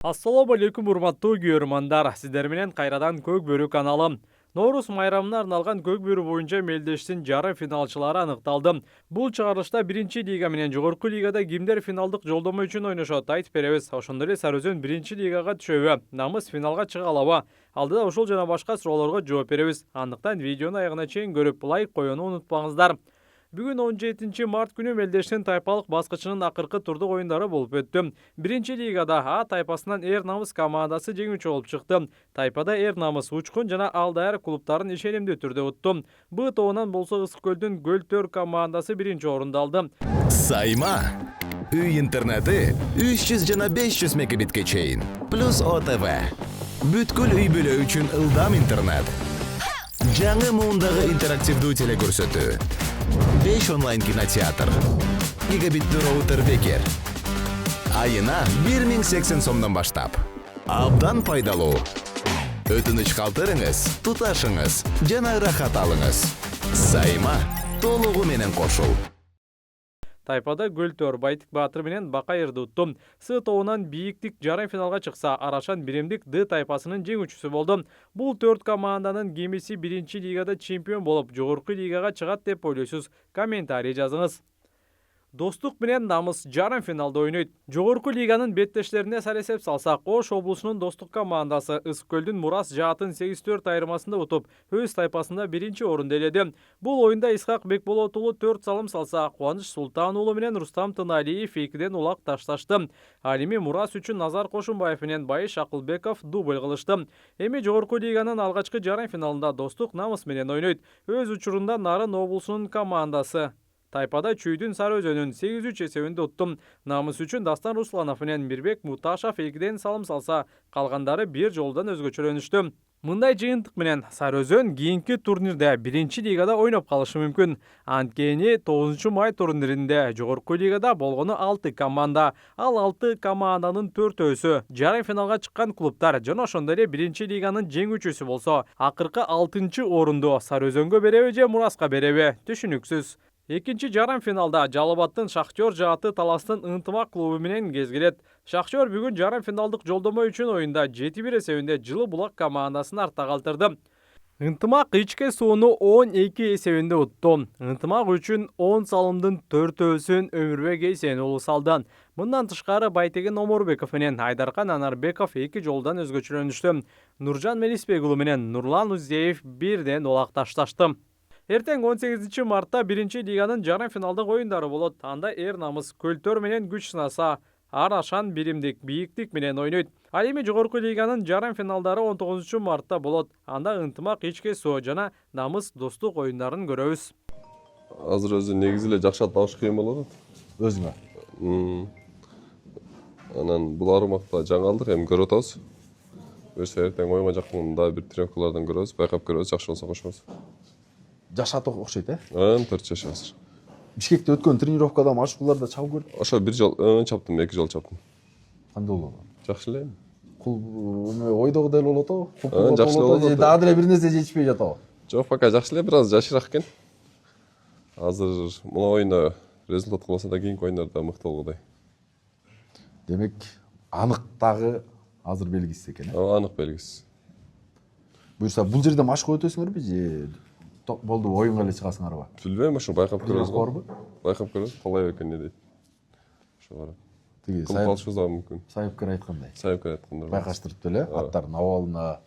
Assalamu алейкум урматтуу көрөрмандар. Сиздер менен кайрадан Көк Бөрү каналы. Ноорус майрамына арналган Көк Бөрү боюнча мелдештин жарым финалчылары аныкталды. Бул чыгарылышта биринчи лига менен жогорку лигада кимдер финалдык жолдомо үчүн ойношот айтып беребиз. Ошондой эле Сарыөзөн биринчи лигага түшөбү, Намыс финалга чыга алабы? Алдыда ушул жана башка суроолорго жооп беребиз. Андыктан видеону аягына чейин көрүп лайк коюуну унутпаңыздар. Бүгүн 17 март күнү мелдештин тайпалык баскычынын акыркы турдук оюндары болуп өттү. Биринчи лигада А тайпасынан Эр Намыс командасы жеңүүчү болуп чыкты. Тайпада Эр Намыс, Учкун жана Алдайыр клубтарын ишенимдүү түрдө утту. Б тобунан болсо Ысык көлдүн Көл-Төр командасы биринчи орунду алды. Сайма. Үй интернети 300 жана 500 мегабитке чейин. Плюс ОТВ. Бүткүл үй бүлө үчүн ылдам интернет. Жаңы муундагы интерактивдүү телекөрсөтүү. 5 онлайн кинотеатр. Гигабиттүү роутер бекер. Айына 1080 сомдон баштап. Абдан пайдалуу. Өтүнүч калтырыңыз, туташыңыз жана ырахат алыңыз. Сайма толугу менен кошул. Тайпада Көл-Төр Байтик Баатыр менен Бакайырды утту. С тобунан Бийиктик жарым финалга чыкса, Арашан Биримдик Д тайпасынын жеңүүчүсү болду. Бул 4 команданын кемиси биринчи лигада чемпион болуп, жогорку лигага чыгат деп ойлойсуз? Комментарий жазыңыз. Достук менен Намыс жарым финалда ойнойт. Жогорку лиганын беттештерине сар эсеп салсак, Ош облусунун Достук командасы Ысык көлдүн Мурас Жаатын 8-4 айырмасында утуп, өз тайпасында биринчи орунду ээледи. Бул оюнда Исхак Бекболот уулу 4 салым салса, Кубаныч Султан уулу менен Рустам Тыналиев экиден улак ташташты. Ал эми Мурас үчүн Назар Кошунбаев менен Байыш Акылбеков дубль кылышты. Эми жогорку лиганын алгачкы жарым финалында Достук Намыс менен ойнойт. Өз учурунда Нарын облусунун командасы Тайпада Чүйдүн Сарыөзөнүн 8-3 эсебинде утту. Намыс үчүн Дастан Русланов менен Мирбек Муташев экиден салым салса, калгандары бир жолдон өзгөчөлөнүштү. Мындай жыйынтык менен Сарыөзөн кийинки турнирде биринчи лигада ойноп калышы мүмкүн. Анткени 9 май турниринде жогорку лигада болгону 6 команда, ал 6 команданын 4-өсү жарым финалга чыккан клубтар жана ошондой эле биринчи лиганын жеңүүчүсү болсо, акыркы 6 орунду Сарыөзөнгө береби же Мураска береби? Түшүнүксүз. Экинчи жарым финалда Жалал-Абадтын Шахтер жааты Таластын Ынтымак клубу менен кезгирет. Шахтер бүгүн жарым финалдык жолдомо үчүн оюнда 7-1 эсебинде Жылы Булак командасын артта калтырды. Ынтымак ичке сууну 12 эсебинде утту. Ынтымак үчүн 10 салымдын 4-өсүн Өмүрбек Эйсен уулу салды. Мындан тышкары Байтеген Оморбеков менен Айдаркан Анарбеков 2 жолдон өзгөчөлөнүштү. Нуржан Мелисбек уулу менен Нурлан Узеев бирден улак ташташты. Эртең 18 мартта биринчи лиганын жарым финалдык оюндары болот. Анда Эр Намыс Көл-Төр менен күч сынаса, Арашан Биримдик Бийиктик менен ойнойт. Ал эми жогорку лиганын жарым финалдары 19 мартта болот. Анда Ынтымак ичке суу жана Намыс достук оюндарын көрөбүз. Азыр өзү негизи эле жакшы табыш кыйын болот. Өзүңө. Анан бул армакта жаңылдык эми көрүп атабыз. Буюрса эртең оюнга жакын дагы бир тренировкалардан көрөбүз, байкап көрөбүз, жакшы болсо кошобуз. Жашат окшойт, э? 4 жаш азыр. Бишкекте өткөн тренировкада машыгууларда чабып көрдүм. Ошо бир жол чаптым, 2 жол чаптым. Кандай болду? Жакшы эле. Ойдогудай эле болот го. Жакшы эле болот. Дагы деле бир нерсе жетишпей жатабы? Жок, пока жакшы эле, бир аз жашыраак экен. Азыр мына оюнда результат кылбаса да кийинки оюндарда мыкты болгодай. Демек, анык дагы азыр белгисиз экен, э? Анык белгисиз. Буюрса бул жерде машык өтөсүңөрбү же болду оюнга эле чыгасыңарбы? Билбейм, ошо байкап көрөбүз го. Барбы? Байкап көрөбүз, калай экен дейт. Ошо бар. Тиги Кылып калышыбыз да мүмкүн. Сайыпкер айткандай. Сайыпкер айтканда. Байкаштырып деле аттардын абалына